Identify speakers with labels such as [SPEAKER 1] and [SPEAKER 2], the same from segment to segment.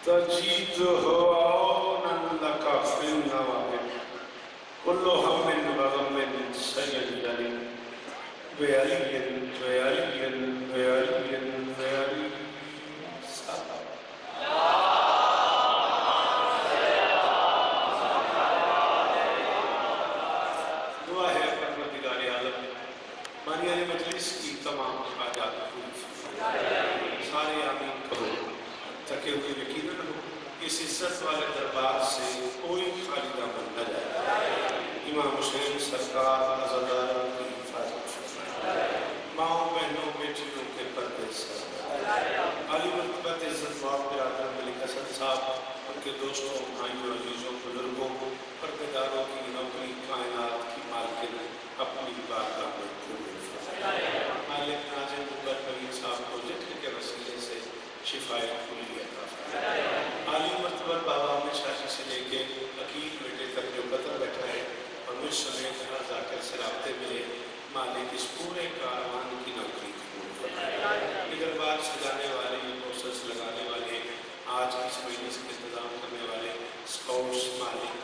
[SPEAKER 1] تجید عونا لك في النوائب كل هم وغم سيد علي بعلي بعلي بعلي بعلي دعا ہے پروردگار عالم بانیان مجلس کی تمام حاجات پوری سارے آمین کہو تاکہ وہ یقیناً ہو اس عزت والے دربار سے کوئی خالی دامن نہ جائے۔ امام حسین سرکار عزاداروں کی حفاظت فرمائے، ماؤں بہنوں بیٹیوں کے پردے سر، علی مرتبت عزت باب برادر ملک حسن صاحب، ان کے دوستوں، بھائیوں، عزیزوں، بزرگوں، پردیداروں کی نوکری کائنات کی مالکن اپنی بارگاہ میں قبول فرمائے۔ مالک ناظم مقدر کریم صاحب کو ذکر کے وسیلے سے شفائے کلی عطا فرمائے۔ عالی مرتبہ بابا میں شاشی سے لے کے عقیل بیٹے تک جو قطر بیٹھا ہے اور مجھ سمیت ہر ذاکر سے رابطے ملے، مالک اس پورے کاروان کی نوکری قبول فرمائے۔ دیگر بات سجانے والے، پروسس لگانے والے، آج اس مجلس کے انتظام کرنے والے سکاؤٹس، مالک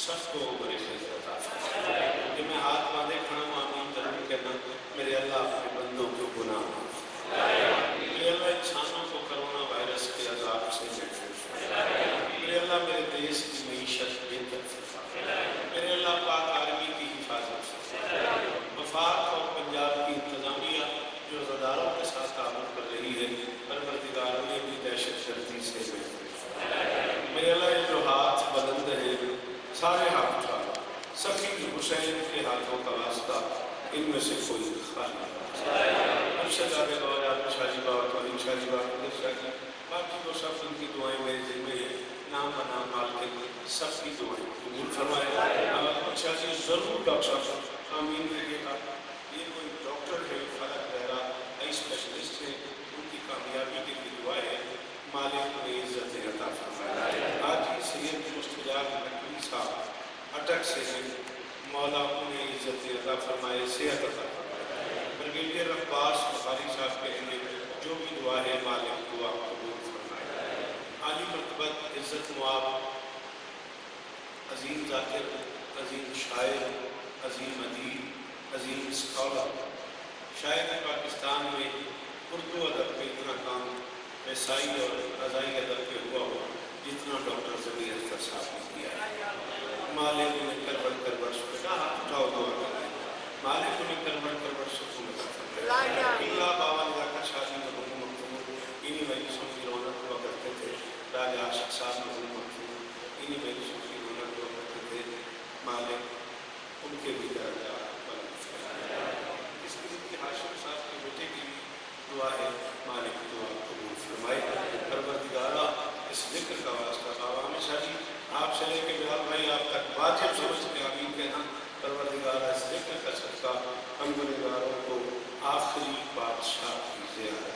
[SPEAKER 1] سب کو بڑے خیر عطا فرمائے۔ کہ میں ہاتھ باندھے کھڑا ہوں، آمین ضرور کہنا، میرے اللہ اپنے بندوں کو گناہ معاف فرمائے۔ میرے اللہ انسانوں کو کرونا وائرس کے عذاب سے محفوظ فرمائے۔ میرے اللہ میرے دیش کی معیشت بہتر فرمائے۔ میرے اللہ پاک آرمی کی حفاظت فرمائے۔ وفاق اور پنجاب کی انتظامیہ جو عزاداروں کے ساتھ تعامل کر رہی ہے، پروردگار نے بھی دہشت گردی سے محفوظ فرمائے۔ میرے اللہ یہ جو ہاتھ بلند ہیں، سارے ہاتھ اٹھا، سخی حسین کے ہاتھوں کا واسطہ ان میں سے کوئی خالی نہیں۔ ارشد آبے دور آپ شاہی بابا توہین شاہی بابا شاہی باقی وہ سب ان کی دعائیں میرے ذہن میں ہیں، نام بنام مال کے سب کی دعائیں قبول فرمائے۔ اچھا جی ضرور ڈاکٹر صاحب آمین کہیے گا۔ یہ کوئی ڈاکٹر ہے، فلک بہرا ای اسپیشلسٹ ہے، ان کی کامیابی کے لیے دعا ہے، مالک میں عزت عطا فرمائے۔ آج ہی سید مستجاب نقوی صاحب اٹک سے ہیں، مولا انہیں عزت عطا فرمائے، صحت عطا فرمائے۔ بریگیڈیئر عباس بخاری صاحب کے لیے جو بھی دعا ہے، مالک دعا قبول فرمائے۔ عالی مرتبت عزت مواب، عظیم ذاکر، عظیم شاعر، عظیم ادیب، عظیم اسکالر، شاید پاکستان میں اردو ادب پہ اتنا کام ویسائی اور رضائی ادب پہ ہوا ہو جتنا ڈاکٹر ضمیر اختر صاحب نے کیا ہے۔ مالک انہیں کربٹ کربٹ سکتا ہاتھ اٹھاؤ دعا کریں، مالک انہیں کربٹ کربٹ سکون عطا فرمائے۔ اللہ باوا ذاکر شاہی مرحوم مقتول انہی مجلسوں کی رونق ہوا کرتے تھے، راجہ عاشق صاحب مرحوم مقتول انہی مجلسوں کی رونق ہوا کرتے تھے، مالک ان کے بھی درجات بلند فرمائے۔ اس قسم کی ہاشم صاحب کے بیٹے کی دعا ہے، مالک دعا قبول فرمائے۔ پروردگارہ اس ذکر کا واسطہ بابا ہمیشہ جی آپ سے لے کے بلال بھائی آپ تک واجب سمجھ کے آمین کہنا، پروردگارہ اس ذکر کا صدقہ ہم گنہگاروں کو آخری بادشاہ کی زیارت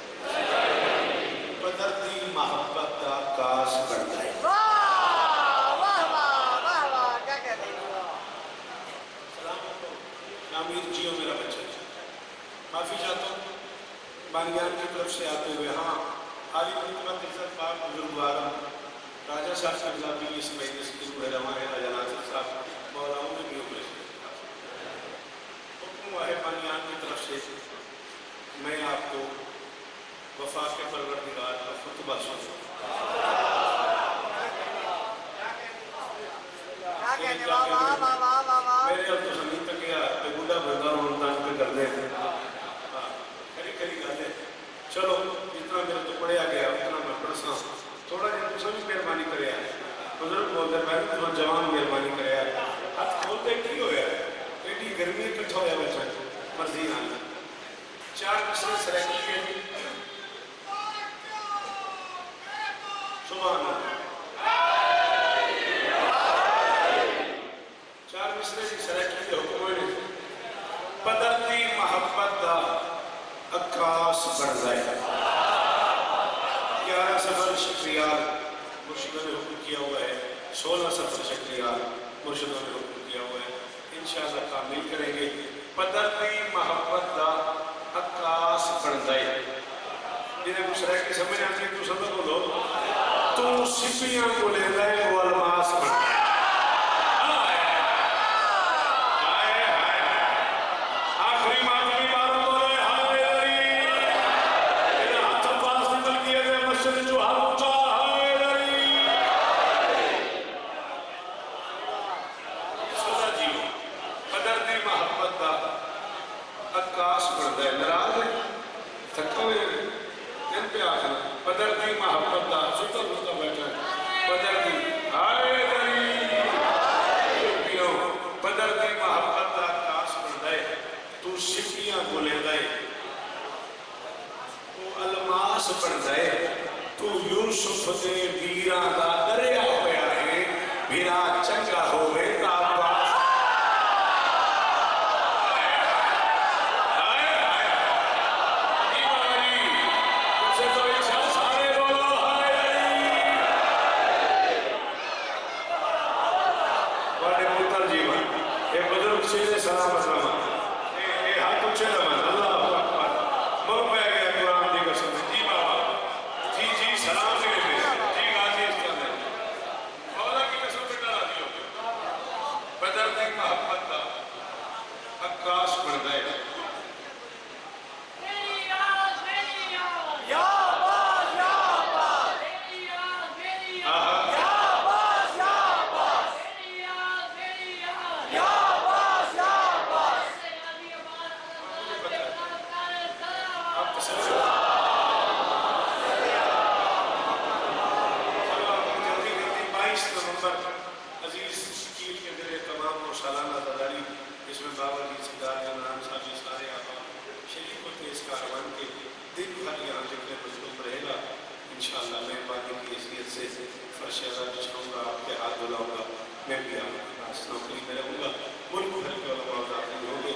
[SPEAKER 1] بدردی محبت کا کاس بڑھتا ہے۔ امیر جیو میرا بچہ جی، معافی چاہتا ہوں بانیان کی طرف سے آتے ہوئے۔ ہاں عالی مرتبت عزت پاک بزرگواروں راجہ صاحب سے بھی اس مجلس کی روح رواں ہے، راجہ ناصر صاحب مولاؤں نے بھی حکم ہے بانیان کی طرف سے میں آپ کو وفاق پروردگار کا خطبہ سنوں۔ میرے اب تو زمین تک یا پہ بوڑھا بھرگا ہوتا پہ کر دے کری کری گا دے چلو جتنا میرے تو پڑھیا گیا اتنا میں پڑھسا تھوڑا جب تو سمجھ مہربانی کرے آئے بزرگ بولتے میں تو جوان مہربانی کرے آئے ہاتھ کھولتے کی ہویا ہے ایڈی گرمی کٹھا ہویا بچہ مرضی آنا چار مصرے سلیکٹ کیے سبحان اللہ چار مصرے سی سلیکٹ کیے حکم ہوئے بدردی محبت دا عکاس بڑھ جائے 11 سفر شکریال مرشدوں نے حکم کیا ہوا ہے 16 سفر شکریال مرشدوں نے حکم کیا ہوا ہے انشاءاللہ کامل کریں گے. قدرتی محبت دا عکاس بن جائے. جنہیں کچھ رہ کے سمجھ آتی ہے تو سب بولو تو سپیاں کو لے لائے وہ الماس بن جائے. بن جائے تو یوسف دے ویراں دا دریا ہویا ہے میرا چنگا ہوئے تاباس. بڑے مطل جیون اے بزرگ سے سلام اسلام اے ہاتھ اچھے دمان اللہ اکبر مر پہ گیا قرآن دی قسم. سلام سے جی غازی استعمال ہے مولا کی قسم پہ ڈالا دیو قدرتی محبت دا عکاس بن گئے. عزیز شکیل کے میرے تمام و سالانہ تداری اس میں بابا کی صدار جنان صاحبی سارے آبا شریف ہوتے اس کاروان کے دن بھر یہاں ذکر مظلوم رہے گا. انشاءاللہ میں بانی کی حیثیت سے فرش ازاد بچھاؤں گا آپ کے ہاتھ دھلاؤں گا. میں بھی آپ کے پاس نوکری میں رہوں گا. ملک بھر کے علماء داخل ہوں گے.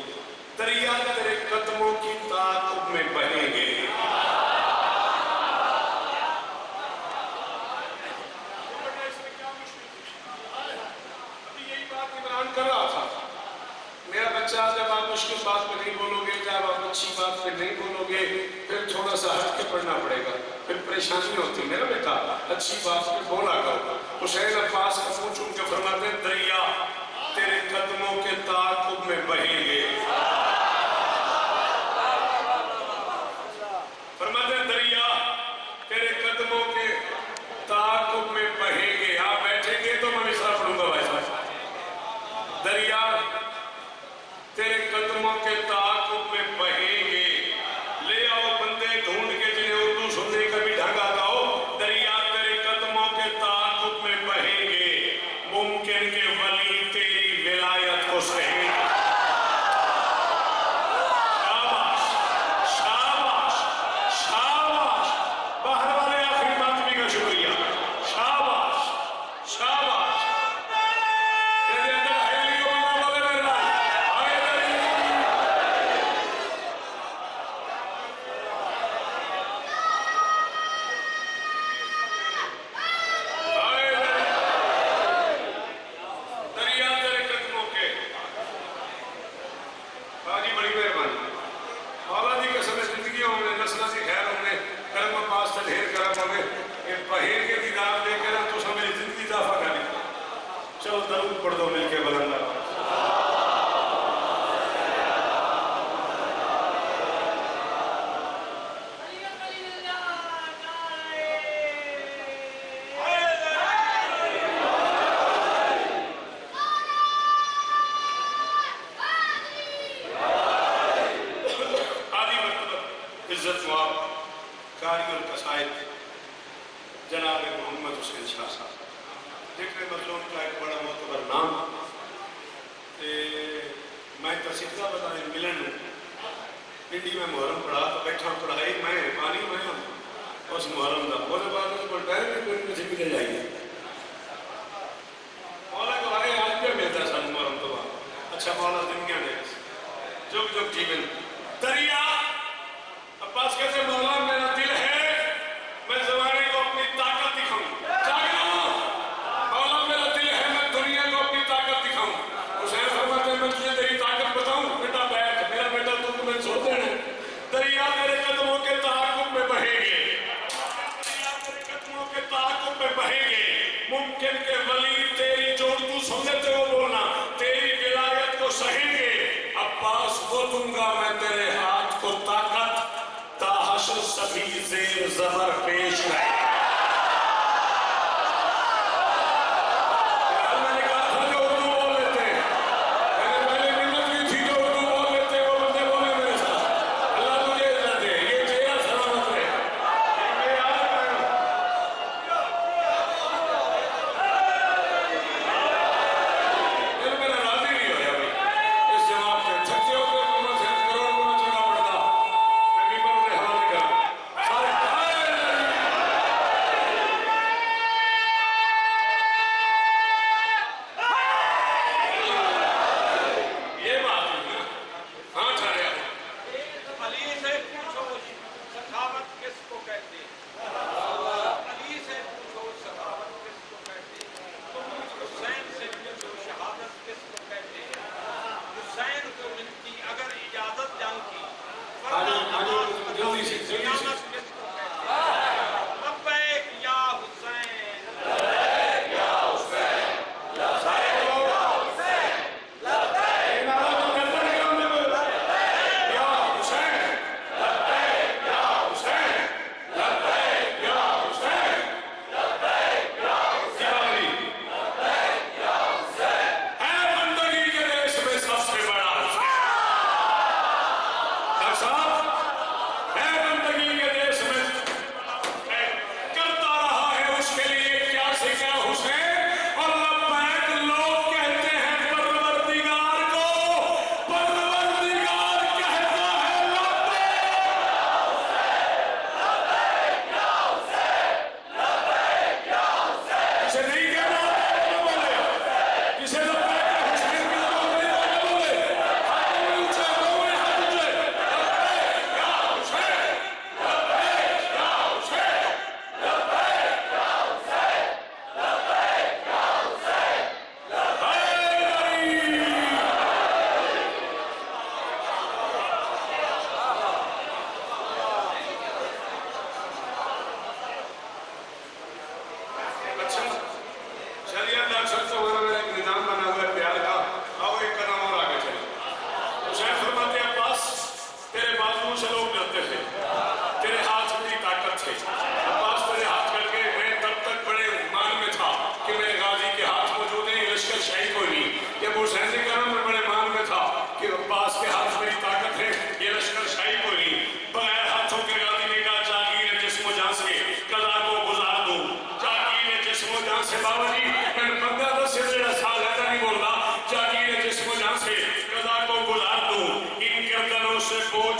[SPEAKER 1] دریا تیرے قدموں کی تعاقب میں بہیں گے. کر رہا تھا میرا بچہ جب آپ مشکل بات پہ نہیں بولو گے جب آپ اچھی بات پہ نہیں بولو گے پھر تھوڑا سا ہٹ کے پڑھنا پڑے گا پھر پریشانی ہوتی میرا بیٹا اچھی بات پہ بولا کرو. حسین عباس کا پوچھوں کہ فرماتے ہیں دریا تیرے قدموں کے تعاقب میں بہیں گے. فرماتے ہیں دریا تیرے قدموں کے تعاقب میں بہیں گے. آپ بیٹھیں گے تو میں مصرع پڑھوں گا بھائی صاحب. دریا تیرے قدموں کے تعاقب میں بہیں گے. لے آؤ بندے ڈھونڈ کے جنہیں اردو سننے کا بھی ڈھنگ آتا ہو. دریا تیرے قدموں کے تعاقب میں بہیں گے. ممکن کہ ولی تیری ولایت کو سہیں گے. شاباش شاباش شاباش. باہر والے آخری ماتمی کا شکریہ. شاباش شاباش. چلو درود پڑھ دو مل کے بلند عزت مواب قاری القصائد جناب محمد حسین شاہ صاحب ذکر مظلوم کا ایک بڑا معتبر نام. میں تصدیقہ بتائیں ملن پنڈی میں محرم پڑھا تو بیٹھا پڑھائی میں پانی میں ہوں اس محرم دا وہ بعد اس پر ڈائریکٹ کوئی مجھے ملے جائیے. مولا کو آئے آج بھی ملتا ہے سن محرم تو بعد. اچھا مولا دنیا نے جگ جگ جیون دریا عباس کہتے مولا میرا دل ہے میں زمانے کو اپنی طاقت دکھاؤں. مولا میرا دل ہے میں دنیا کو اپنی طاقت دکھاؤں. حسین فرماتے ہیں میں زیر زبر پیش رہے.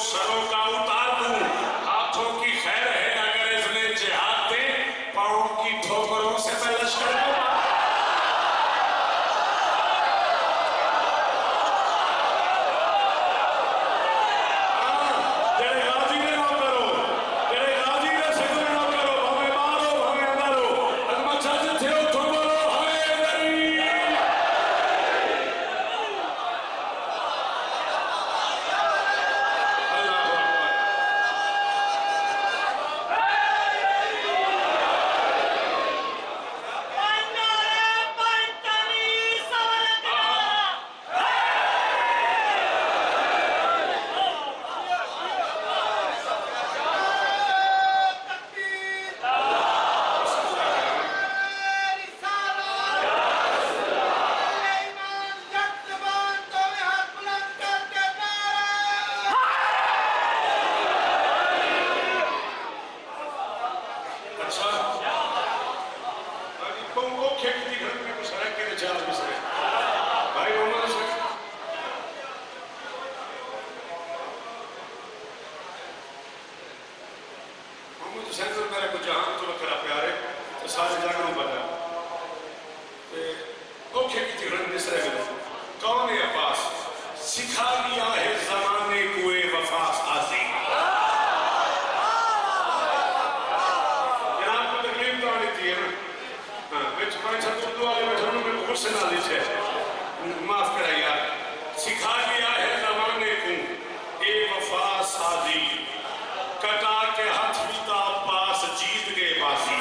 [SPEAKER 1] سروں کا اتار دوں، ہاتھوں کی خیر ہے اگر اس نے جہاد دے، پاؤں کی ٹھوکروں سے میں لشکر کو معاف کرا یار سکھا دیا ہے زمانے کو اے وفا سازی کٹا کے ہاتھ بیتا پاس جیت گئے بازی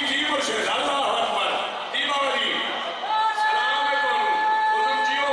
[SPEAKER 1] جی مرشد اللہ اکبر جی بابا جی سلام علیکم جیو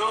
[SPEAKER 1] 9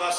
[SPEAKER 1] 10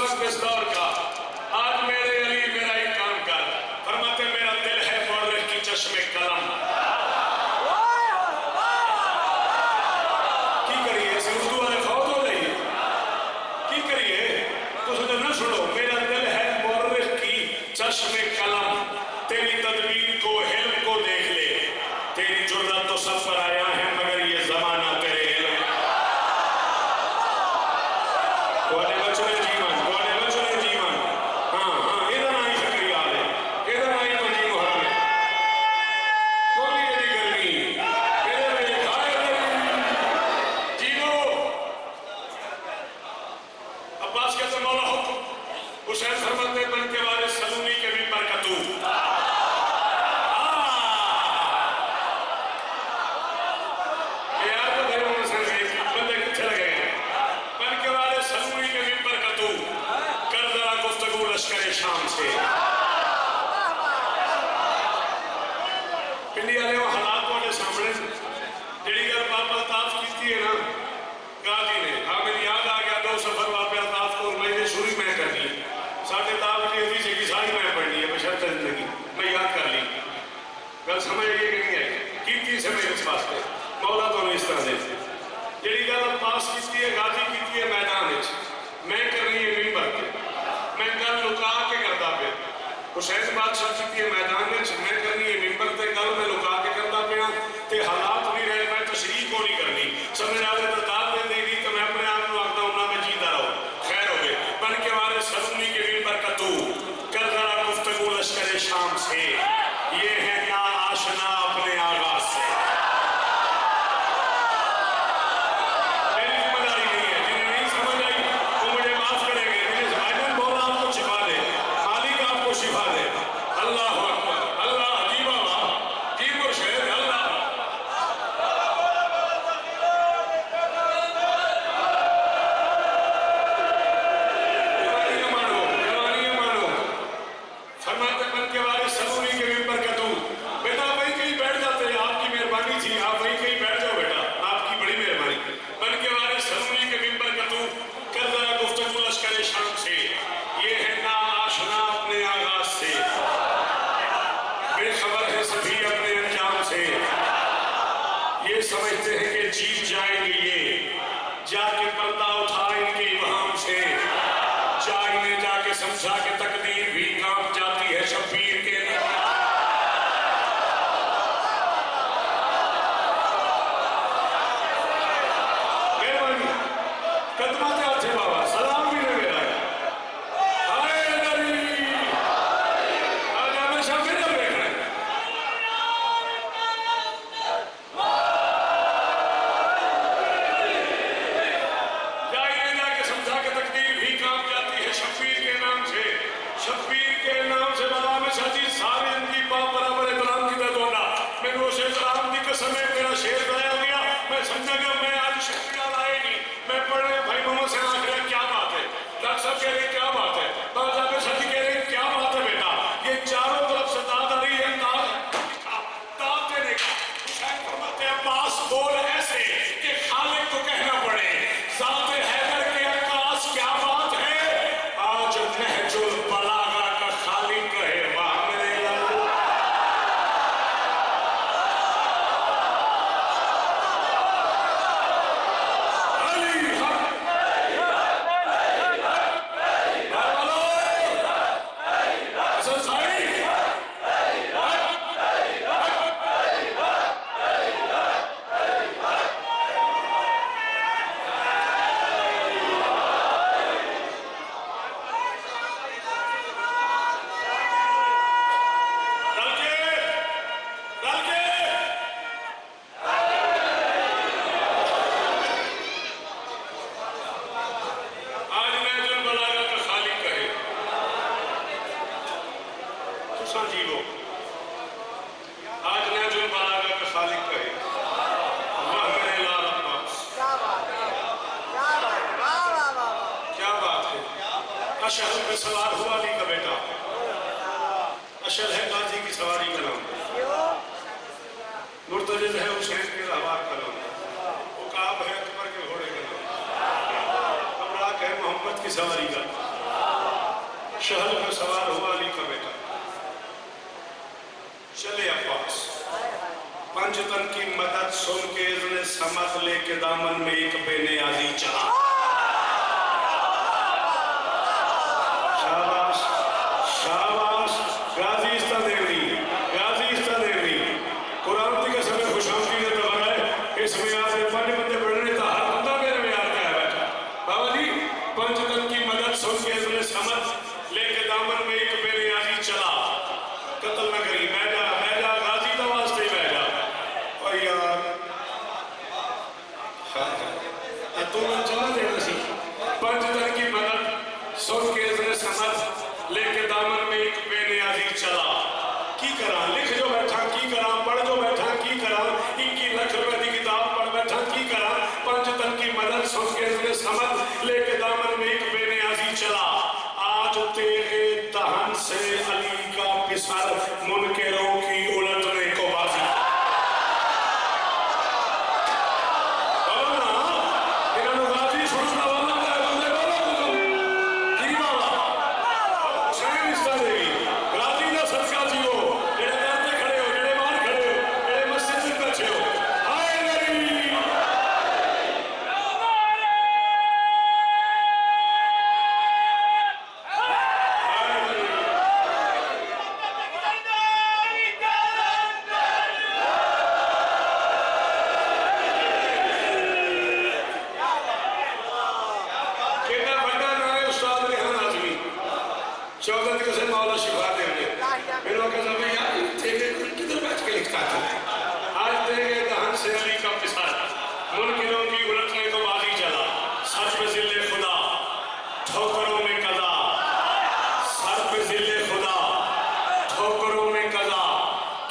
[SPEAKER 1] وقت اس دور کا. آج میرے علی میرا ایک کام کر. فرماتے میرا دل ہے مورخ کی چشم قلم. کی کریے اسے اردو والے فوت ہو گئی. کی کریے تو سوچے نہ چھوڑو. میرا دل ہے مورخ کی چشم قلم. تیری تدبیر کو علم کو دیکھ لے. تیری جرأت تو سب پر آیا ہے مگر یہ زمانہ تیرے علم. کونے بچنے جیون کونے بچنے جیون. ہاں ادھر آئی فکری آلے ادھر آئی مجی محرم کوئی یہ گرمی ادھر میں کھائے گرمی جیو. عباس کہتے مولا حکم حسین فرماتے بن کے وارث سلونی کے بھی برکتو. شام سے پنڈی والے وہ حالات تھوڑے سامنے جڑی گل پاپا الطاف کی ہے نا گالی نے. ہاں میری یاد آ گیا 2 سفر واپس الطاف کو میں نے شروع میں کرنی. ساڑھے تاپ کی حدیث ہے کہ ساری میں پڑھنی ہے بشرط زندگی میں یاد کر لی. گل سمجھ آئیے کہ نہیں آئی کیتی سے میرے پاس پہ مولا تو نہیں اس طرح دے. جڑی گل پاس کی ہے غازی کی ہے میدان میں کرنی ہے منبر کے. میں گل لکا کے کرتا پیا. حسین بادشاہ کی میدان میں کرنی ہے منبر تے گل میں لکا کے کرتا پیا تے حالات نہیں رہے. میں تشریح کو نہیں کرنی. سمجھ آ رہے تعداد دے دے گی تو میں اپنے آپ کو آگتا ہوں میں جیتا رہو. خیر ہو گئے بن کے وارث سلونی کے منبر کا تو کر ذرا گفتگو لشکر شام سے. یہ ہے نا آشنا اپنے آغاز سے. سمجھتے ہیں کہ جیت جائیں گے یہ جا کے پردہ اٹھا ان کے ابہام سے. چائے میں جا کے سمجھا کہ تقدیر بھی کانپ جاتی ہے شبیر کے قدمات ہاتھ ہے بابا سلام بھی نہیں میرا ہے. آئے نبی آج ہمیشہ پھر جب دیکھ رہے ہیں شبیر کے نام سے بابا میں سچی سارے ان کی باپ برابر احترام کی طرح دوڑا. میں نے اسے احترام کی قسم ہے میرا شیر ضائع ہو گیا. میں سمجھا گیا میں آج شکریہ لائے نہیں. میں پڑھ رہے بھائی محمد سے آخر ہے کیا بات ہے. ڈاکٹر صاحب کہہ رہے ہیں کیا بات ہے. بابا میں سچی کہہ رہے ہیں کیا بات ہے بیٹا. یہ چاروں طرف سے داد آ رہی ہے داد دینے کا. حسین فرماتے ہیں عباس بول ایسے کہ خالق کو کہنا پڑے ذات حیدر کے عکاس کیا بات ہے. آج نہج البلاغہ کا خالق کہے واہ میرے اللہ. علی حق حسن سائی اشہر پہ سوار ہوا علی کا بیٹا. اشہر ہے غازی کی سواری کا نام. مرتجد ہے حسین کے رہوار کا نام. عقاب ہے اکبر کے گھوڑے کا نام. امراق ہے محمد کی سواری کا. شہر میں سوار ہوا علی کا بیٹا، چلے عباس، پنج تن کی مدد سن کے اذن سمت لے کے دامن میں ایک بے نیازی چلا۔ شاباش شاباش، غازی استا دیوی، غازی استا دیوی، قرآن کی قسم میں خوش آمدید ہے دبا ہے، اس میں آپ نے پانچ بندے بڑھنے تھا، ہر بندہ میرے میں آتا ہے بیٹا۔ بابا جی، پنج تن کی مدد سن کے اذن سمت لے کے دامن میں ایک بے نیازی چلا، قتل نہ کری، بہ جا غازی دا واسطے بہ جا۔ اور یار تو میں چلا دینا سی، پنج تن کی مدد سن کے اذن سمت لے کے دامن میں ایک بے نیازی چلا۔ کی کرا لکھ جو بیٹھا، کی کرا پڑھ جو بیٹھا، کی کرا 21 لاکھ روپے کی کتاب پڑھ بیٹھا، کی کرا پنج تن کی مدد سن کے اذن سمت لے کے دامن میں ایک بے نیازی چلا۔ آج تیرے دہن سے علی کا پسر منکروں کی الٹنے کو بازی۔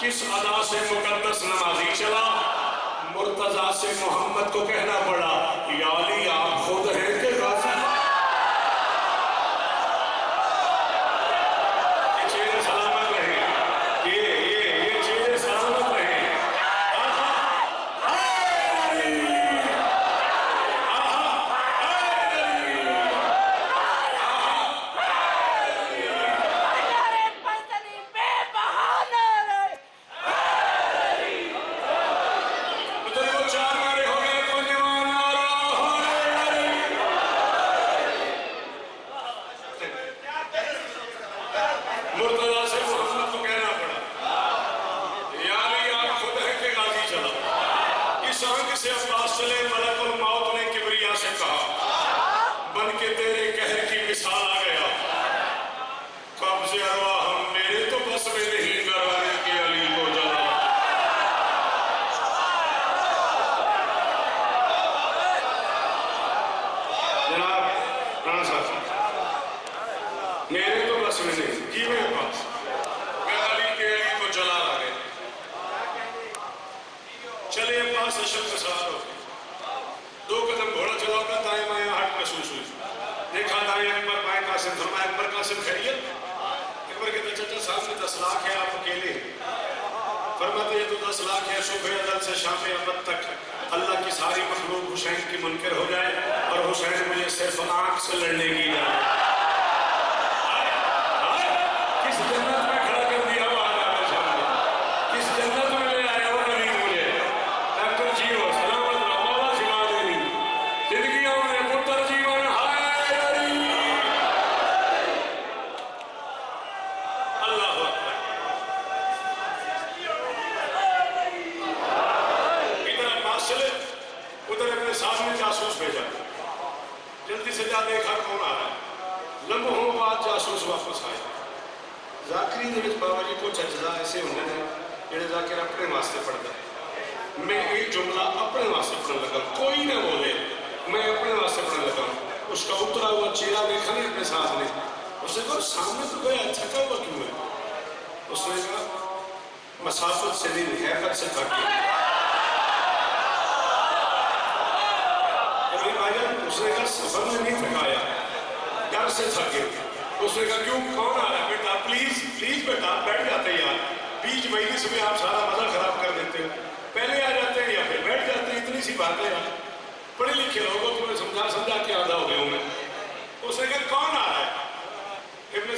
[SPEAKER 1] کس ادا سے مقدس نمازی چلا؟ مرتضیٰ سے محمد کو کہنا پڑا، یا علی آپ خود ہیں کہ غازی؟ یہ چہرے سلامت رہے، یہ چہرے سلامت رہے۔ اللہ کی ساری مخلوق حسین کی منکر ہو جائے اور حسین مجھے صرف آنکھ سے لڑنے کی جائے۔ کس جنت میں کھڑا کر دیا وہ آدھا سامنے، کس جنت میں لے آیا وہ نبی مجھے۔ ڈاکٹر جیو سلامت رہا، مولا شفا دینی زندگیوں میں پتر جیون ہائے علی۔ اللہ اکبر۔ ادھر اپنے سامنے جاسوس بھیجا، جلدی سے جا دیکھا کون آ رہا ہے۔ لمحوں بعد جاسوس واپس آئے۔ ذاکری دے وچ بابا جی کچھ اجزاء ایسے ہوندے نے جڑے ذاکر اپنے واسطے پڑھدا ہے۔ میں ایک جملہ اپنے واسطے پڑھنے لگا، کوئی نہ بولے، میں اپنے واسطے پڑھنے لگا۔ اس کا اترا ہوا چہرہ دیکھا نہیں اپنے سامنے، اس نے کہا سامنے تو گیا تھکا ہوا کیوں ہے؟ اس نے کہا مسافت سے نہیں، حیبت سے تھک گیا۔ اس نے کہا سفر میں نہیں تھکایا، ڈر سے تھک گئے۔ اس نے کہا کیوں کون آ رہا ہے بیٹا؟ پلیز بیٹا بیٹھ جاتے یار، بیچ مجلس میں آپ سارا مزہ خراب کر دیتے ہیں، پہلے آ جاتے ہیں یا پھر بیٹھ جاتے ہیں، اتنی سی بات ہے یار، پڑھے لکھے لوگوں تمہیں سمجھا کے آدھا ہو گیا ہوں میں۔ اس نے کہا کون آ رہا ہے؟ ابن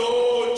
[SPEAKER 1] 2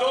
[SPEAKER 1] 2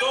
[SPEAKER 1] 2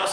[SPEAKER 1] 10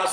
[SPEAKER 1] 10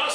[SPEAKER 1] 10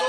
[SPEAKER 1] 2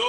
[SPEAKER 1] 2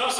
[SPEAKER 1] 10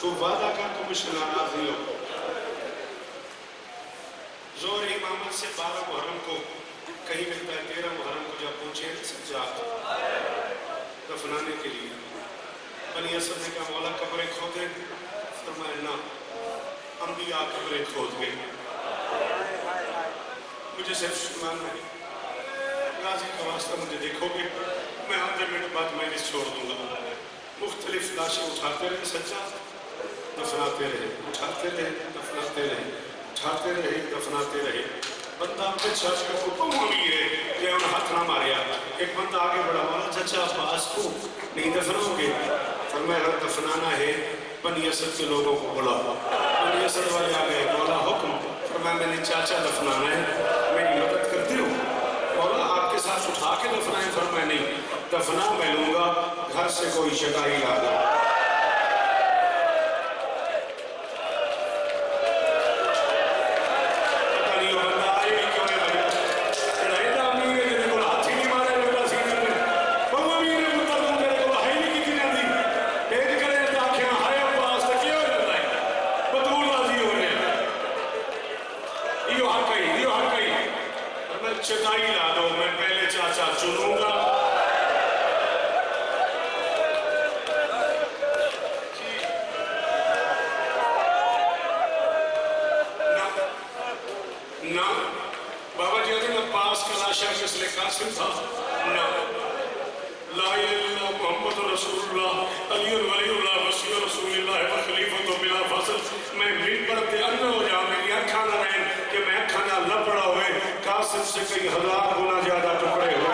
[SPEAKER 1] تو وعدہ کر تو مجھ سے ناراض نہیں ہو. زور امامت سے 12 محرم کو کہیں ملتا ہے، 13 محرم کو جب پہنچے سجاد دفنانے کے لیے. بنی اسد نے کہا مولا قبریں کھودیں؟ فرمایا نہ، انبیاء قبریں کھود گئے، مجھے صرف ماننا ہے. غازی کا واسطہ مجھے دیکھو گے، میں آدھے منٹ بعد مجلس چھوڑ دوں گا. مختلف لاشیں اٹھاتے رہے سجاد، دفناتے رہے، اٹھاتے رہے، دفناتے رہے، اٹھاتے رہے، دفناتے رہے. بندہ اپنے چاچا کو پمولی ہے کہ انہوں ہاتھ نہ ماریا. ایک بندہ آگے بڑھا، مولا چچا عباس کو نہیں دفناؤ گے؟ فرمایا اگر دفنانا ہے بنی اسد کے لوگوں کو بلاؤ. بنی اسد والے آ گئے، مولا حکم. فرمایا میں نے چاچا دفنانا ہے، میری مدد کرتے ہو؟ مولا آپ کے ساتھ اٹھا کے دفنائیں؟ فرمایا نہیں، دفنا میں لوں گا، گھر سے کوئی شکائی لا دو. چٹائی لا دو، میں پہلے چاچا چنوں گا. نہ بابا جی اگر عباس کا لاشا مثل قاسم تھا، نہ. لا الہ الا اللہ محمد رسول اللہ علی ولی اللہ وصی رسول اللہ وخلیفۃ بلا فصل. میں منبر پہ اندر ہو جاؤں، میری اکھاں نہ رہیں کہ میں اکھاں نہ لپڑا ہوئے. قاسم سے کئی ہزار گنا زیادہ ٹکڑے ہوئے.